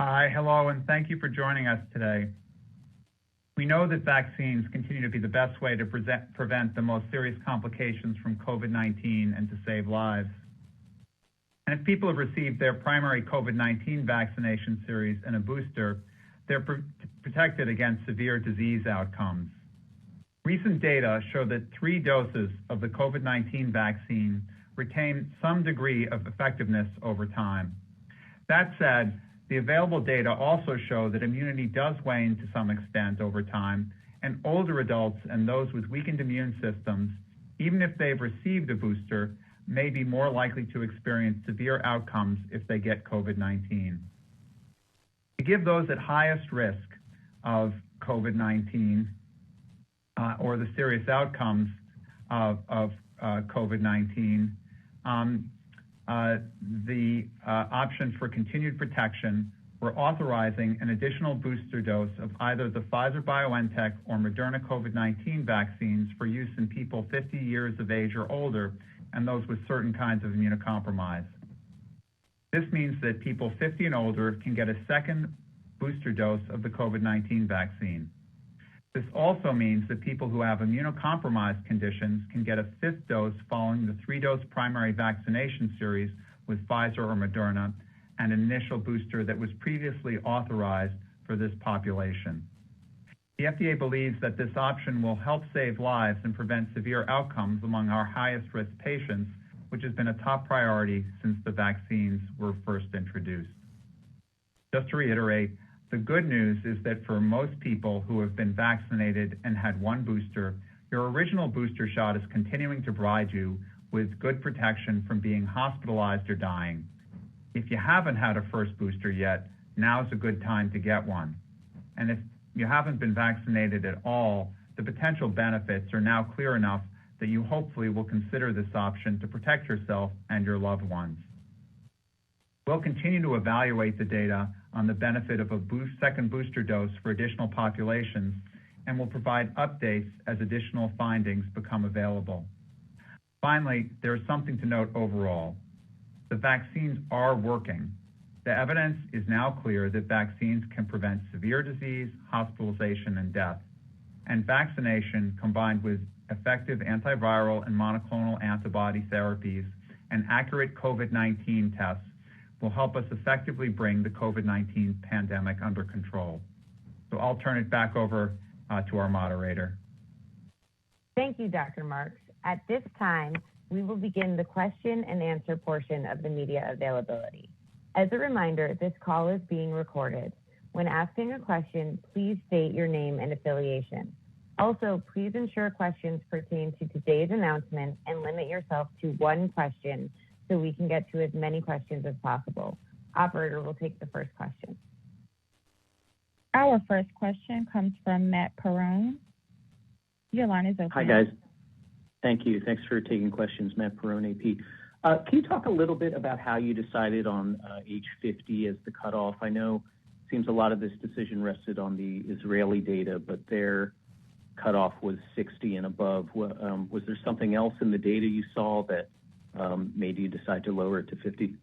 Hi, hello, and thank you for joining us today. We know that vaccines continue to be the best way to prevent the most serious complications from COVID-19 and to save lives. And if people have received their primary COVID-19 vaccination series and a booster, they're protected against severe disease outcomes. Recent data show that 3 doses of the COVID-19 vaccine retain some degree of effectiveness over time. That said, the available data also show that immunity does wane to some extent over time, and older adults and those with weakened immune systems, even if they've received a booster, may be more likely to experience severe outcomes if they get COVID-19. To give those at highest risk of COVID-19 or the serious outcomes of COVID-19, the option for continued protection, we're authorizing an additional booster dose of either the Pfizer-BioNTech or Moderna COVID-19 vaccines for use in people 50 years of age or older and those with certain kinds of immunocompromise. This means that people 50 and older can get a second booster dose of the COVID-19 vaccine. This also means that people who have immunocompromised conditions can get a 5th dose following the 3-dose primary vaccination series with Pfizer or Moderna and an initial booster that was previously authorized for this population. The FDA believes that this option will help save lives and prevent severe outcomes among our highest risk patients, which has been a top priority since the vaccines were first introduced. Just to reiterate, the good news is that for most people who have been vaccinated and had 1 booster, your original booster shot is continuing to provide you with good protection from being hospitalized or dying. If you haven't had a first booster yet, now's a good time to get one. And if you haven't been vaccinated at all, the potential benefits are now clear enough that you hopefully will consider this option to protect yourself and your loved ones. We'll continue to evaluate the data on the benefit of a second booster dose for additional populations, and will provide updates as additional findings become available. Finally, there is something to note overall. The vaccines are working. The evidence is now clear that vaccines can prevent severe disease, hospitalization, and death. And vaccination, combined with effective antiviral and monoclonal antibody therapies and accurate COVID-19 tests, will help us effectively bring the COVID-19 pandemic under control. So I'll turn it back over to our moderator. Thank you, Dr. Marks. At this time, we will begin the question and answer portion of the media availability. As a reminder, this call is being recorded. When asking a question, please state your name and affiliation. Also, please ensure questions pertain to today's announcement and limit yourself to 1 question so we can get to as many questions as possible. Operator will take the first question. Our first question comes from Matt Perrone. Your line is open. Hi, guys. Thank you. Thanks for taking questions. Matt Perrone, AP. Can you talk a little bit about how you decided on age 50 as the cutoff? I know it seems a lot of this decision rested on the Israeli data, but their cutoff was 60 and above. Was there something else in the data you saw that made you decide to lower it to 50?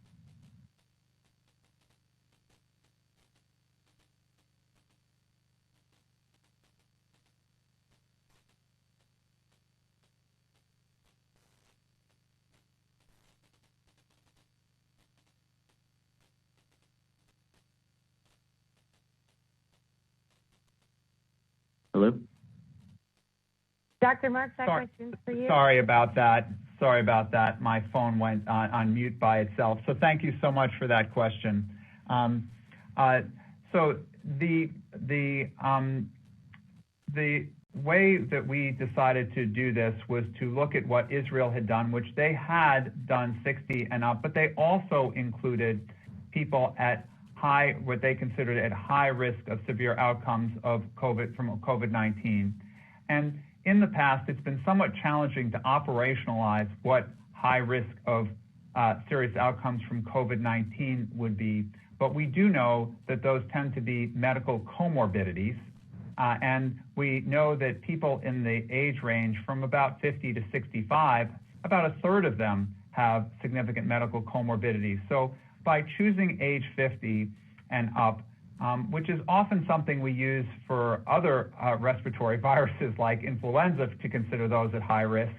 Hello? Dr. Marks, that question's for you. Sorry about that. My phone went on mute by itself. So thank you so much for that question. So the way that we decided to do this was to look at what Israel had done, which they had done 60 and up, but they also included people at what they considered at high risk of severe outcomes of from COVID-19. And in the past, it's been somewhat challenging to operationalize what high risk of serious outcomes from COVID-19 would be. But we do know that those tend to be medical comorbidities. And we know that people in the age range from about 50 to 65, about 1/3 of them have significant medical comorbidities. So by choosing age 50 and up, which is often something we use for other respiratory viruses like influenza to consider those at high risk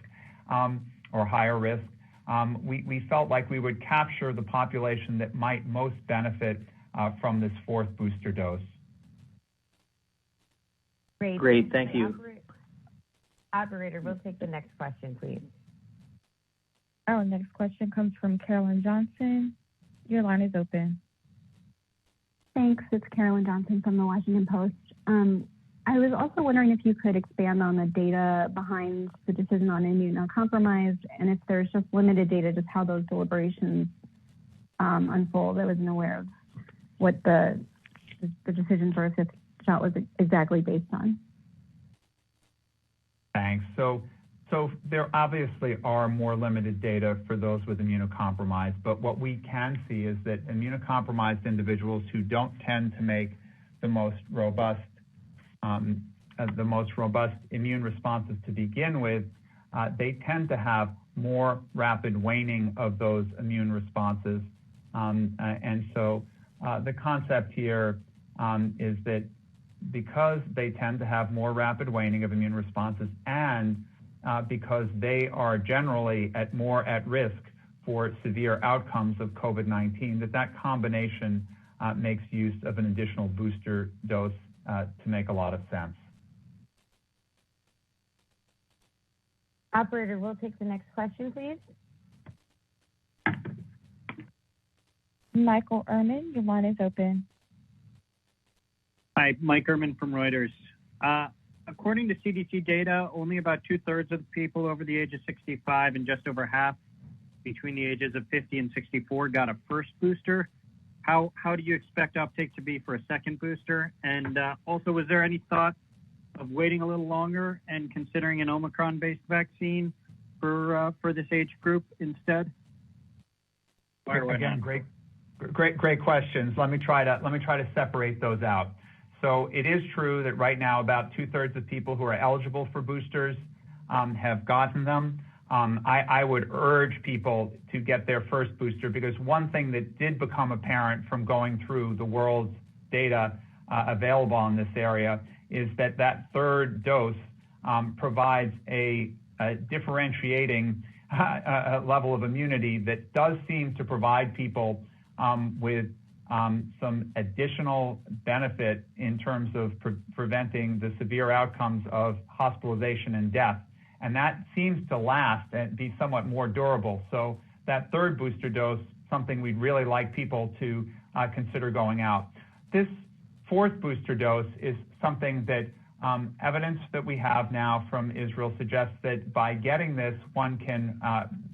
or higher risk. We felt like we would capture the population that might most benefit from this fourth booster dose. Great, thank you. Operator, we'll take the next question, please. Our next question comes from Carolyn Johnson. Your line is open. Thanks. It's Carolyn Johnson from the Washington Post. I was also wondering if you could expand on the data behind the decision on immunocompromised, and if there's just limited data, just how those deliberations unfold. I wasn't aware of what the decision for a fifth shot was exactly based on. Thanks. So there obviously are more limited data for those with immunocompromised, but what we can see is that immunocompromised individuals who don't tend to make the most robust immune responses to begin with, they tend to have more rapid waning of those immune responses. And so the concept here is that because they tend to have more rapid waning of immune responses and because they are generally more at risk for severe outcomes of COVID-19, that combination makes use of an additional booster dose to make a lot of sense. Operator, we'll take the next question, please. Michael Ehrman, your line is open. Hi, Mike Ehrman from Reuters. According to CDC data, only about 2/3 of the people over the age of 65 and just over half between the ages of 50 and 64 got a first booster. How do you expect uptake to be for a second booster? And also, was there any thought of waiting a little longer and considering an Omicron-based vaccine for this age group instead? Again, great questions. Let me try to separate those out. So it is true that right now about 2/3 of people who are eligible for boosters have gotten them. I would urge people to get their first booster because one thing that did become apparent from going through the world's data available in this area is that third dose provides a differentiating level of immunity that does seem to provide people with some additional benefit in terms of preventing the severe outcomes of hospitalization and death. And that seems to last and be somewhat more durable. So that third booster dose, something we'd really like people to consider going out. This fourth booster dose is something that evidence that we have now from Israel suggests that by getting this, one can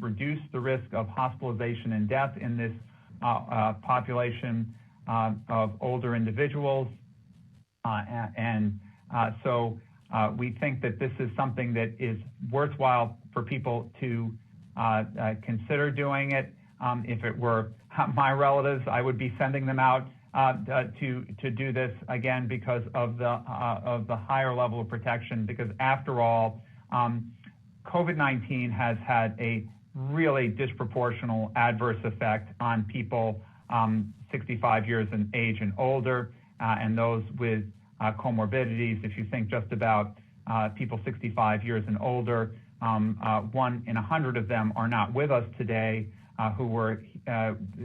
reduce the risk of hospitalization and death in this population of older individuals. So we think that this is something that is worthwhile for people to consider doing it. If it were my relatives, I would be sending them out to do this again because of the higher level of protection. Because after all, COVID-19 has had a really disproportional adverse effect on people 65 years in age and older, and those with comorbidities. If you think just about people 65 years and older, 1 in 100 of them are not with us today who were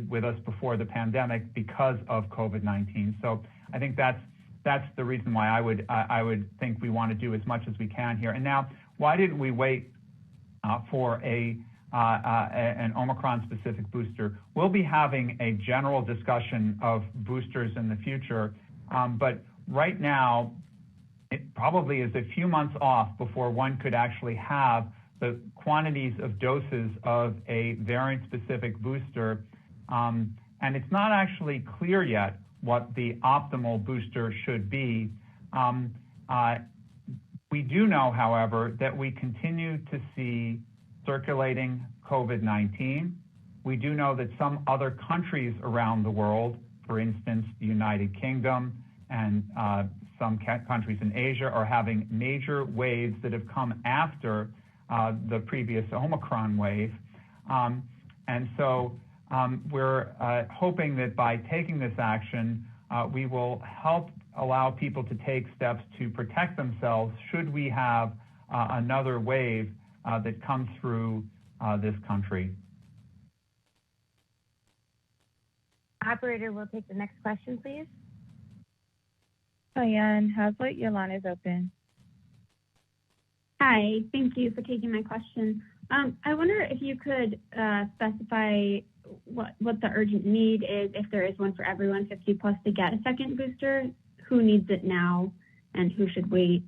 with us before the pandemic because of COVID-19. So I think that's the reason why I would think we want to do as much as we can here. And now, why didn't we wait for an Omicron-specific booster? We'll be having a general discussion of boosters in the future, but right now, it probably is a few months off before one could actually have the quantities of doses of a variant-specific booster, and it's not actually clear yet what the optimal booster should be. We do know, however, that we continue to see circulating COVID-19. We do know that some other countries around the world, for instance, the United Kingdom and some countries in Asia, are having major waves that have come after the previous Omicron wave. And so we're hoping that by taking this action, we will help allow people to take steps to protect themselves should we have another wave that comes through this country. Operator, we'll take the next question, please. Diane Hazlitt, your line is open. Hi, thank you for taking my question. I wonder if you could specify what the urgent need is, if there is one for everyone 50 plus to get a second booster, who needs it now and who should wait?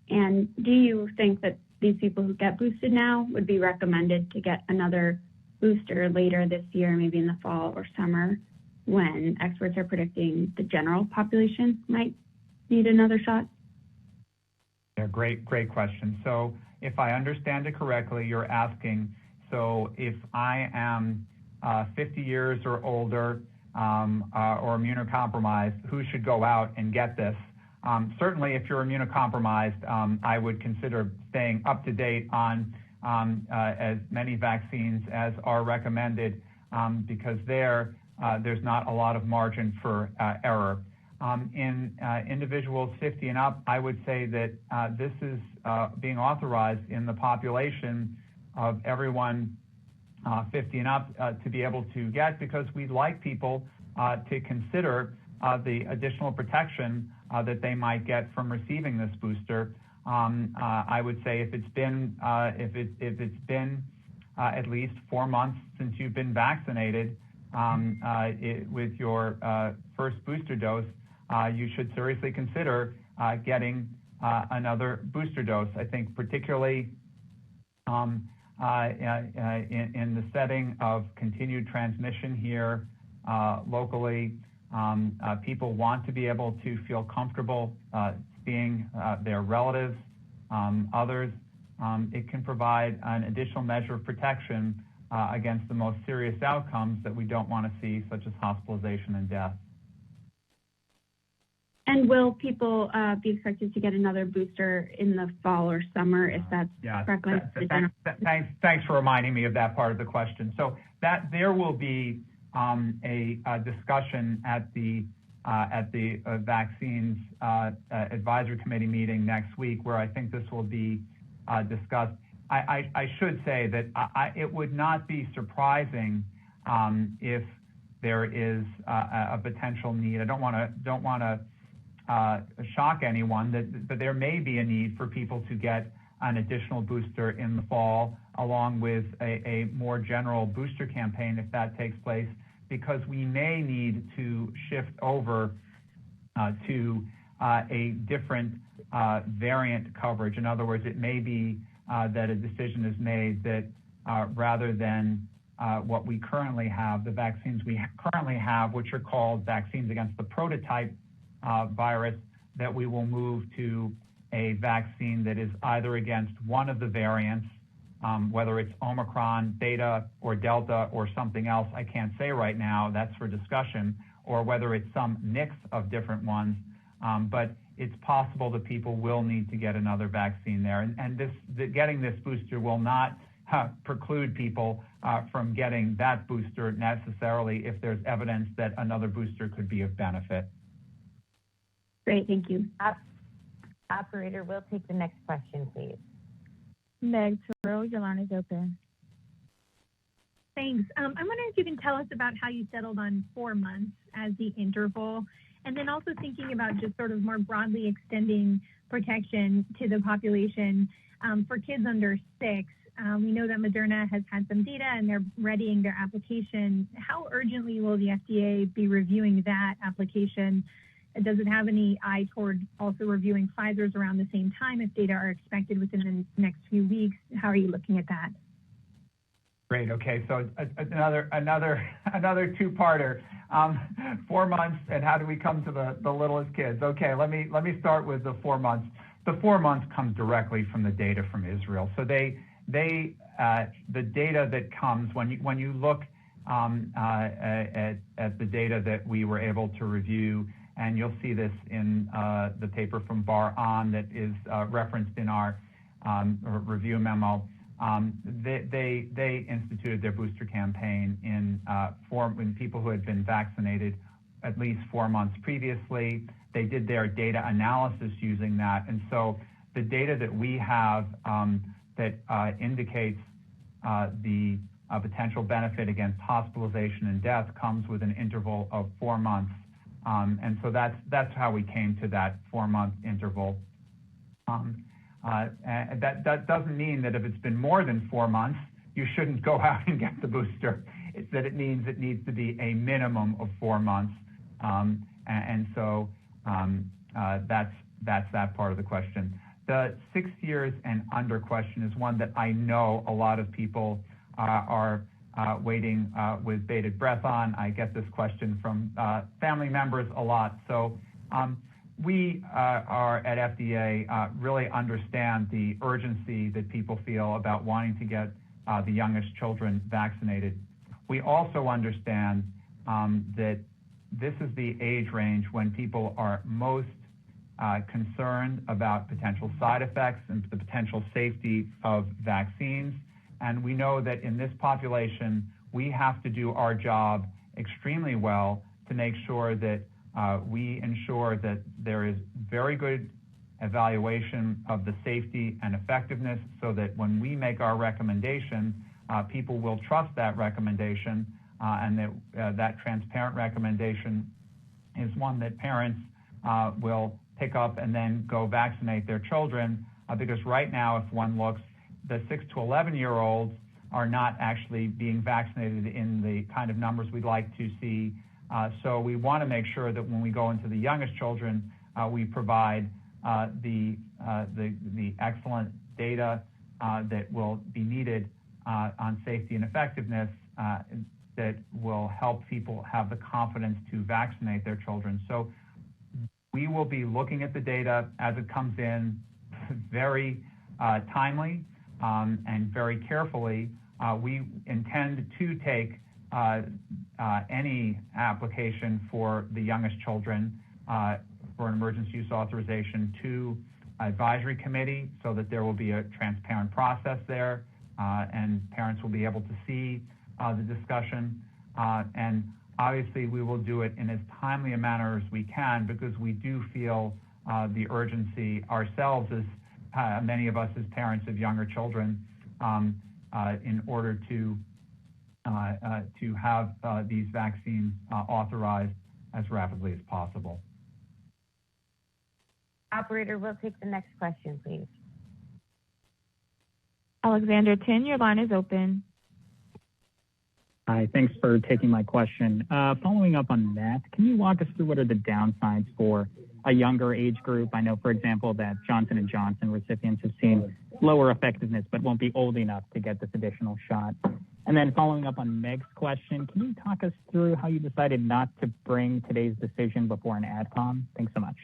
And do you think that these people who get boosted now would be recommended to get another booster later this year, maybe in the fall or summer, when experts are predicting the general population might need another shot? Yeah, great question. So if I understand it correctly, you're asking, so if I am 50 years or older or immunocompromised, who should go out and get this? Certainly, if you're immunocompromised, I would consider staying up to date on as many vaccines as are recommended because there's not a lot of margin for error. In individuals 50 and up, I would say that this is being authorized in the population of everyone 50 and up to be able to get, because we'd like people to consider the additional protection that they might get from receiving this booster. I would say if it's been at least 4 months since you've been vaccinated with your first booster dose, you should seriously consider getting another booster dose. I think particularly in the setting of continued transmission here locally, people want to be able to feel comfortable seeing their relatives, others. It can provide an additional measure of protection against the most serious outcomes that we don't want to see, such as hospitalization and death. And will people be expected to get another booster in the fall or summer if that's correct? Thanks for reminding me of that part of the question. So that there will be a discussion at the vaccines advisory committee meeting next week, where I think this will be discussed. I should say that it would not be surprising if there is a potential need. I don't want to shock anyone, but there may be a need for people to get an additional booster in the fall, along with a more general booster campaign if that takes place, because we may need to shift over to a different variant coverage. In other words, it may be that a decision is made that rather than what we currently have, the vaccines we currently have, which are called vaccines against the prototype virus, that we will move to a vaccine that is either against one of the variants, whether it's Omicron, Beta, or Delta, or something else, I can't say right now, that's for discussion, or whether it's some mix of different ones. But it's possible that people will need to get another vaccine there. And getting this booster will not preclude people from getting that booster necessarily if there's evidence that another booster could be of benefit. Great, thank you. Operator, we'll take the next question, please. Meg Terrell, your line is open. Thanks. I'm wondering if you can tell us about how you settled on 4 months as the interval, and then also thinking about just sort of more broadly extending protection to the population for kids under 6. We know that Moderna has had some data and they're readying their application. How urgently will the FDA be reviewing that application? Does it have any eye toward also reviewing Pfizer's around the same time if data are expected within the next few weeks? How are you looking at that? Great. Okay. So another two-parter. 4 months, and how do we come to the littlest kids? Okay. Let me start with the 4 months. The 4 months comes directly from the data from Israel. So the data that comes when you look at the data that we were able to review. And you'll see this in the paper from Bar-On that is referenced in our review memo. They instituted their booster campaign in people who had been vaccinated at least 4 months previously. They did their data analysis using that. And so the data that we have that indicates the potential benefit against hospitalization and death comes with an interval of 4 months. And so that's how we came to that 4-month interval. That doesn't mean that if it's been more than 4 months, you shouldn't go out and get the booster. It's that it means it needs to be a minimum of 4 months. And so that's that part of the question. The 6 years and under question is one that I know a lot of people are waiting with bated breath on. I get this question from family members a lot. So we are at FDA really understand the urgency that people feel about wanting to get the youngest children vaccinated. We also understand that this is the age range when people are most concerned about potential side effects and the potential safety of vaccines. And we know that in this population, we have to do our job extremely well to make sure that we ensure that there is very good evaluation of the safety and effectiveness so that when we make our recommendation, people will trust that recommendation and that transparent recommendation is one that parents will pick up and then go vaccinate their children. Because right now, if one looks, the 6 to 11-year-olds are not actually being vaccinated in the kind of numbers we'd like to see. So we want to make sure that when we go into the youngest children, we provide the excellent data that will be needed on safety and effectiveness that will help people have the confidence to vaccinate their children. So we will be looking at the data as it comes in very timely and very carefully. We intend to take any application for the youngest children for an emergency use authorization to advisory committee so that there will be a transparent process there and parents will be able to see the discussion. And obviously we will do it in as timely a manner as we can because we do feel the urgency ourselves as many of us as parents of younger children in order to have these vaccines authorized as rapidly as possible. Operator, we'll take the next question, please. Alexander Tin, your line is open. Hi, thanks for taking my question. Following up on that, can you walk us through what are the downsides for a younger age group? I know, for example, that Johnson & Johnson recipients have seen lower effectiveness but won't be old enough to get this additional shot. And then following up on Meg's question, can you talk us through how you decided not to bring today's decision before an AdCom? Thanks so much.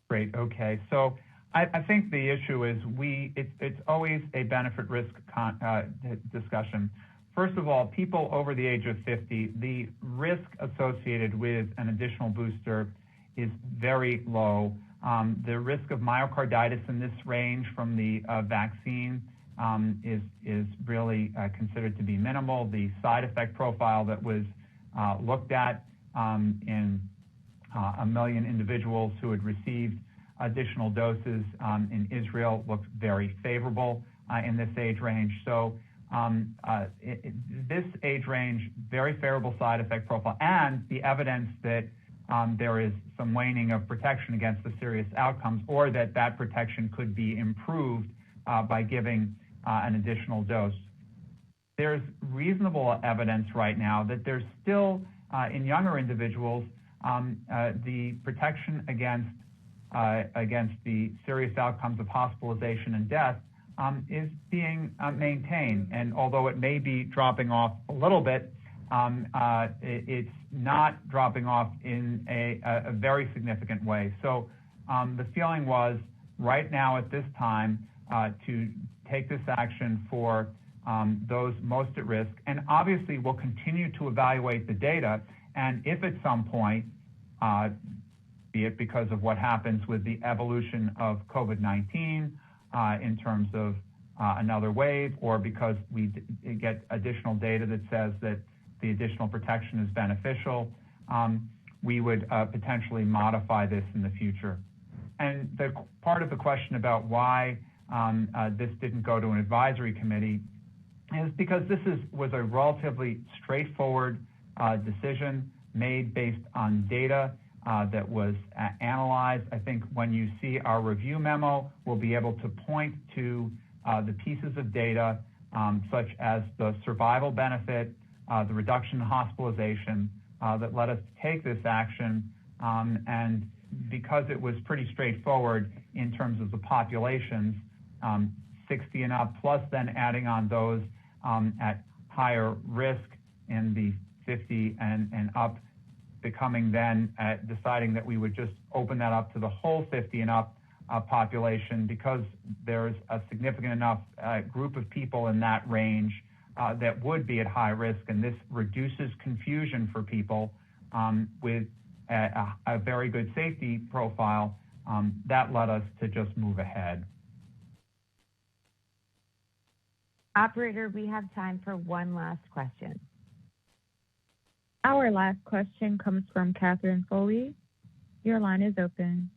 Great. Okay. So I think the issue is it's always a benefit-risk discussion. First of all, people over the age of 50, the risk associated with an additional booster is very low. The risk of myocarditis in this range from the vaccine is really considered to be minimal. The side effect profile that was looked at in 1 million individuals who had received additional doses in Israel looked very favorable in this age range. So this age range, very favorable side effect profile, and the evidence that there is some waning of protection against the serious outcomes, or that protection could be improved by giving an additional dose. There's reasonable evidence right now that there's still, in younger individuals, the protection against the serious outcomes of hospitalization and death is being maintained. And although it may be dropping off a little bit, it's not dropping off in a very significant way. So the feeling was right now at this time to take this action for those most at risk. And obviously we'll continue to evaluate the data. And if at some point, be it because of what happens with the evolution of COVID-19 in terms of another wave, or because we get additional data that says that the additional protection is beneficial, we would potentially modify this in the future. And the part of the question about why this didn't go to an advisory committee is because this was a relatively straightforward decision made based on data that was analyzed. I think when you see our review memo, we'll be able to point to the pieces of data such as the survival benefit, the reduction in hospitalization that led us to take this action. And because it was pretty straightforward in terms of the populations, 60 and up, plus then adding on those at higher risk in the 50 and up, becoming then deciding that we would just open that up to the whole 50 and up population, because there's a significant enough group of people in that range that would be at high risk, and this reduces confusion for people with a very good safety profile. That led us to just move ahead. Operator, we have time for one last question. Our last question comes from Catherine Foley. Your line is open.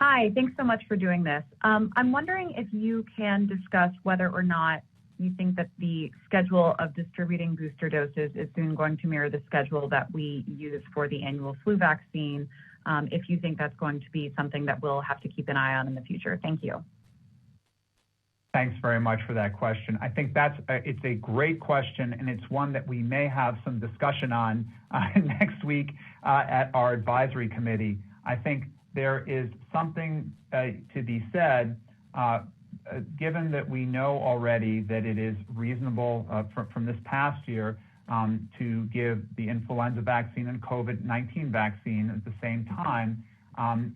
Hi, thanks so much for doing this. I'm wondering if you can discuss whether or not you think that the schedule of distributing booster doses is soon going to mirror the schedule that we use for the annual flu vaccine, if you think that's going to be something that we'll have to keep an eye on in the future. Thank you. Thanks very much for that question. I think it's a great question, and it's one that we may have some discussion on next week at our advisory committee. I think there is something to be said, given that we know already that it is reasonable from this past year to give the influenza vaccine and COVID-19 vaccine at the same time.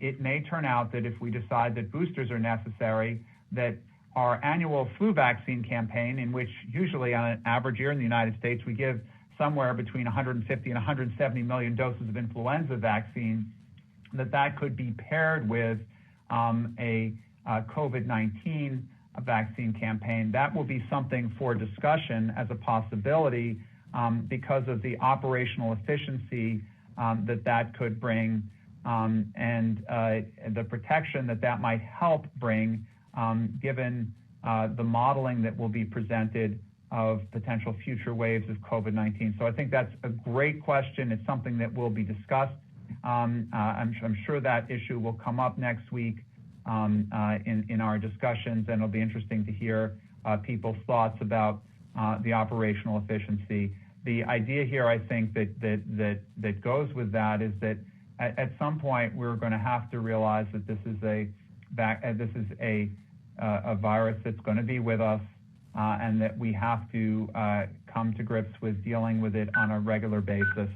It may turn out that if we decide that boosters are necessary, that our annual flu vaccine campaign, in which usually on an average year in the United States, we give somewhere between 150 and 170 million doses of influenza vaccine, that could be paired with a COVID-19 vaccine campaign. That will be something for discussion as a possibility because of the operational efficiency that could bring and the protection that might help bring, given the modeling that will be presented of potential future waves of COVID-19. So I think that's a great question. It's something that will be discussed. I'm sure that issue will come up next week in our discussions, and it'll be interesting to hear people's thoughts about the operational efficiency. The idea here, I think, that goes with that is that at some point we're going to have to realize that this is a virus that's going to be with us, and that we have to come to grips with dealing with it on a regular basis.